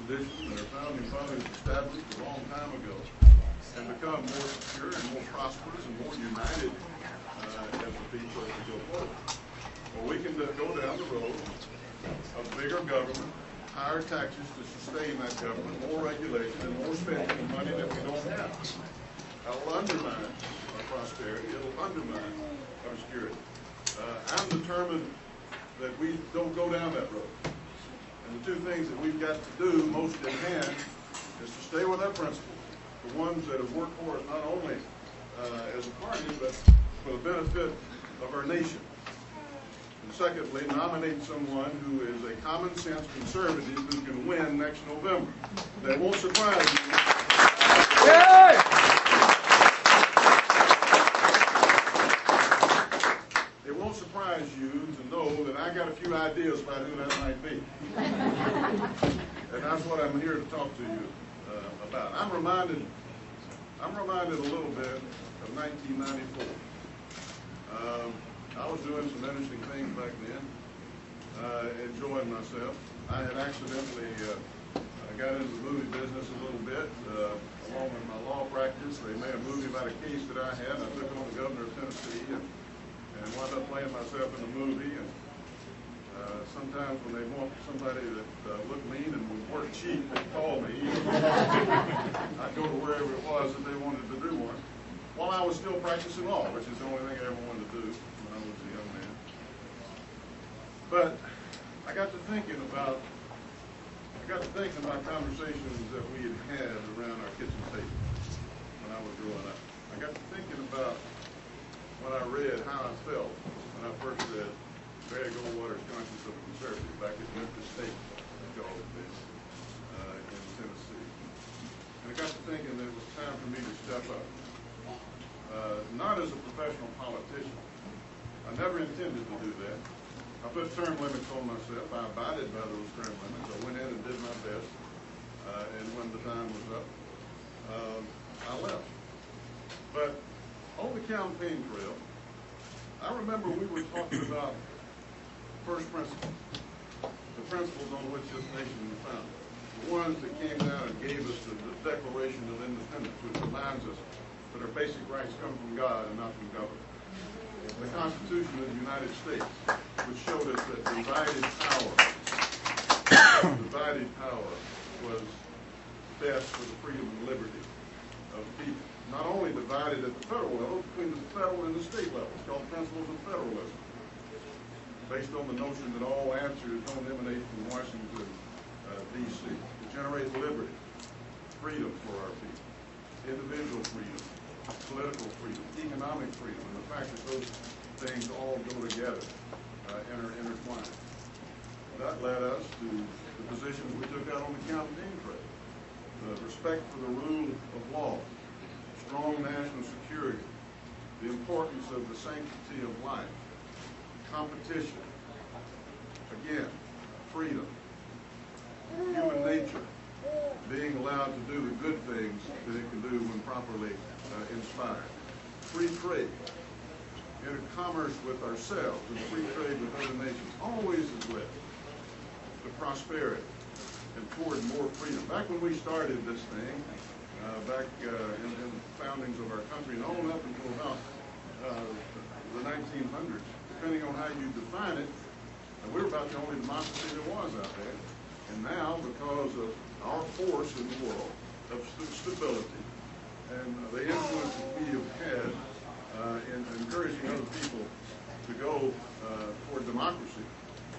tradition that our founding fathers established a long time ago and become more secure and more prosperous and more united as a people as we go forward. Well, we can go down the road of bigger government, higher taxes to sustain that government, more regulation, and more spending of money that we don't have. That will undermine our prosperity. It will undermine our security. I'm determined that we don't go down that road. And the two things that we've got to do most in hand is to stay with our principles, the ones that have worked for us not only as a party, but for the benefit of our nation. And secondly, nominate someone who is a common sense conservative who can win next November. That won't surprise you. Yay! It won't surprise you to know that I got a few ideas about who that might be. And that's what I'm here to talk to you about. I'm reminded a little bit of 1994. I was doing some interesting things back then, enjoying myself. I had accidentally got into the movie business a little bit, along with my law practice. They made a movie about a case that I had. I took it on the governor of Tennessee and wound up playing myself in the movie. And sometimes when they want somebody that looked mean and would work cheap, they call me. I'd go to wherever it was that they wanted to do one. While I was still practicing law, which is the only thing I ever wanted to do when I was a young man. But I got to thinking about conversations that we had around our kitchen table when I was growing up. I got to thinking about when I read how I felt when I first read Barry Goldwater's Conscience of a Conservative back at Memphis State, as y'all have been, in Tennessee. And I got to thinking that it was time for me to step up. Not as a professional politician. I never intended to do that. I put term limits on myself. I abided by those term limits. I went in and did my best. And when the time was up, I left. But on the campaign trail, I remember we were talking about first principles, the principles on which this nation was founded, the ones that came down and gave us the Declaration of Independence, which reminds us that our basic rights come from God and not from government. The Constitution of the United States, which showed us that divided power was best for the freedom and liberty of people. Not only divided at the federal level, between the federal and the state level. It's called principles of federalism, based on the notion that all answers don't emanate from Washington, D.C. to generate liberty, freedom for our people, individual freedom, political freedom, economic freedom, and the fact that those things all go together and are intertwined. That led us to the positions we took out on the campaign trail. The respect for the rule of law, strong national security, the importance of the sanctity of life, competition, again, freedom, human nature, being allowed to do the good things that it can do when properly inspired, free trade, intercommerce with ourselves, and free trade with other nations, always has led to prosperity and toward more freedom. Back when we started this thing, back in the foundings of our country, and all up until about the 1900s, depending on how you define it, we were about the only democracy there was out there. And now, because of our force in the world of stability and the influence that we have had in encouraging other people to go toward democracy,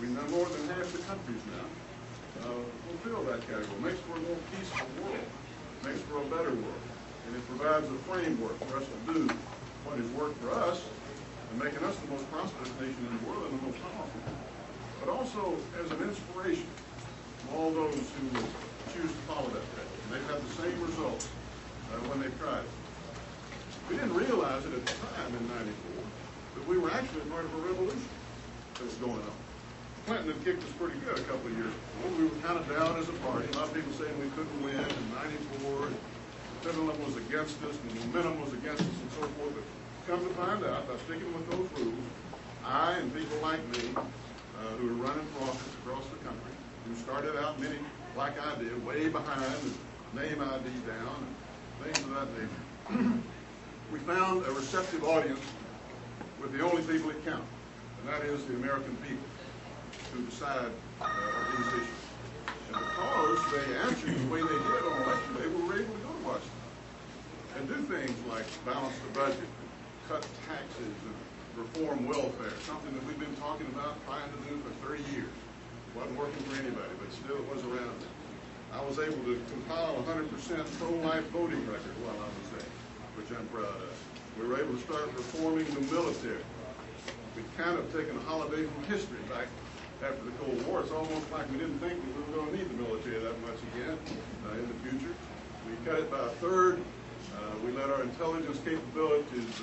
we know more than half the countries now fulfill that category. Makes for a more peaceful world, makes for a better world, and it provides a framework for us to do what has worked for us and making us the most prosperous nation in the world and the most powerful, but also as an inspiration to all those who choose to follow that path. They've had the same results when they've tried it. We didn't realize it at the time in '94 that we were actually part of a revolution that was going on. Clinton had kicked us pretty good a couple of years before. We were kind of down as a party. A lot of people saying we couldn't win in '94. The pendulum was against us, and the momentum was against us, and so forth. But come to find out, by sticking with those rules, I and people like me who are running for office across the country, who started out many like I did, way behind, name ID down, and things of that nature. We found a receptive audience with the only people that count, and that is the American people who decide these issues. And because they answered the way they did on election day, we were able to go to Washington and do things like balance the budget, cut taxes, and reform welfare, something that we've been talking about trying to do for 30 years. It wasn't working for anybody, but still it was around. I was able to compile 100% pro-life voting record while I was there, which I'm proud of. We were able to start reforming the military. We'd kind of taken a holiday from history back after the Cold War. It's almost like we didn't think we were going to need the military that much again in the future. We cut it by a third. We let our intelligence capabilities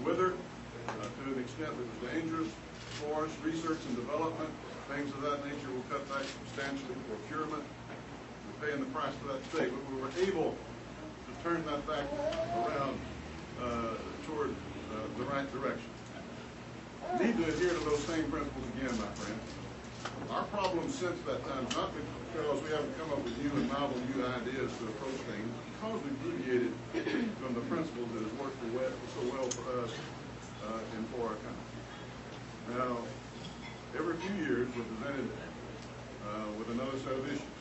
wither to an extent that was dangerous for us. Research and development, things of that nature will cut back substantially. Procurement, we're paying the price for that today, but we were able to turn that back around toward the right direction. We need to adhere to those same principles again, my friend. Our problem since that time is not because we haven't come up with new and novel new ideas to approach things, because we've deviated from the principles that has worked so well for us and for our country. Now, every few years we're presented with another set of issues,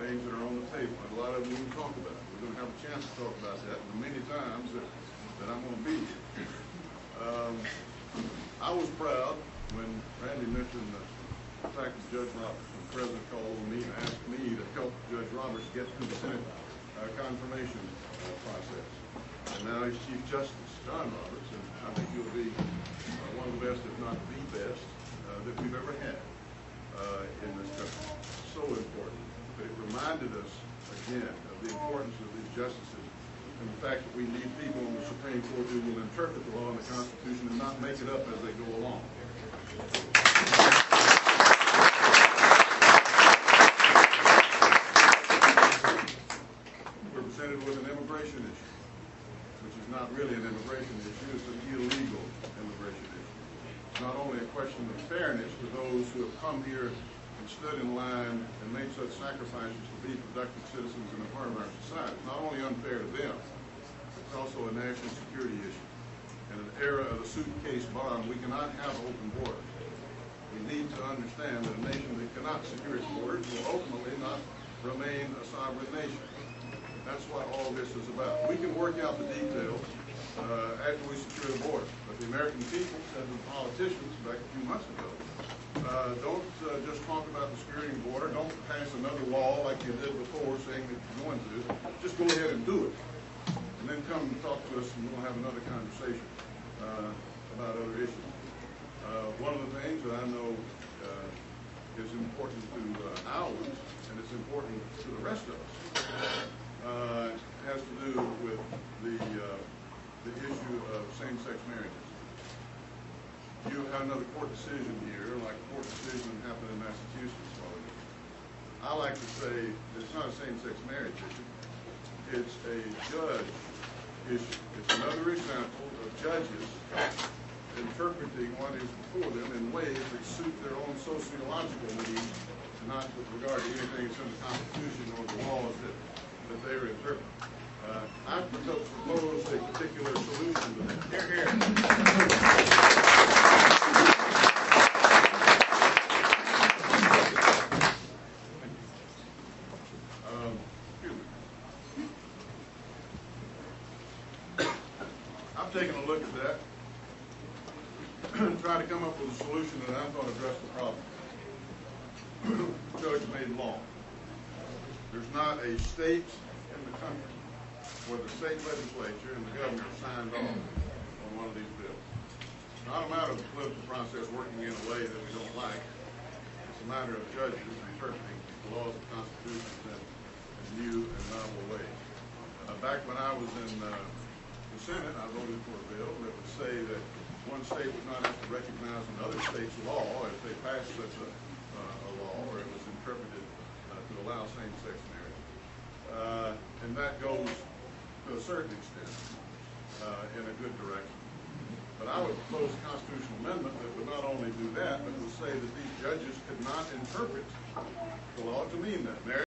things that are on the table, and a lot of them we can talk about. We're going to have a chance to talk about that the many times that I'm going to be here. I was proud when Randy mentioned the fact that Judge Roberts, when the President called on me and asked me to help Judge Roberts get through the Senate confirmation process. And now he's Chief Justice, John Roberts, and I think he'll be one of the best, if not the best, that we've ever had in this country. So important. But it reminded us, again, of the importance of these justices and the fact that we need people in the Supreme Court who will interpret the law and the Constitution and not make it up as they go along. We're presented with an immigration issue, which is not really an immigration issue, it's an illegal immigration issue. It's not only a question of fairness to those who have come here and stood in line and made such sacrifices to be productive citizens and a part of our society. It's not only unfair to them, it's also a national security issue. In an era of the suitcase bomb, we cannot have open borders. We need to understand that a nation that cannot secure its borders will ultimately not remain a sovereign nation. That's what all this is about. We can work out the details after we secure the border. But the American people, said to the politicians back a few months ago, don't just talk about the securing the border. Don't pass another law like you did before saying that you're going to. Just go ahead and do it. And then come and talk to us and we'll have another conversation about other issues. One of the things that I know is important to ours, and it's important to the rest of us, has to do with the issue of same-sex marriages. You have another court decision here, like a court decision happened in Massachusetts. I like to say it's not a same-sex marriage issue. It's a judge issue. It's another example of judges interpreting what is before them in ways that suit their own sociological needs, and not with regard to anything that's in the Constitution or the laws that they're interpreting. I propose a particular solution to that. Here. I've taken a look at that and tried to come up with a solution that I thought addressed the problem. The judge made law. There's not a state in the country where the state legislature and the governor signed off on one of these bills. It's not a matter of the political process working in a way that we don't like. It's a matter of judges interpreting the laws of constitutions in new and novel ways. Back when I was in the Senate, I voted for a bill that would say that one state would not have to recognize another state's law if they passed such a law, or it was interpreted to allow same-sex marriage. And that goes, to a certain extent, in a good direction. But I would propose a constitutional amendment that would not only do that, but would say that these judges could not interpret the law to mean that.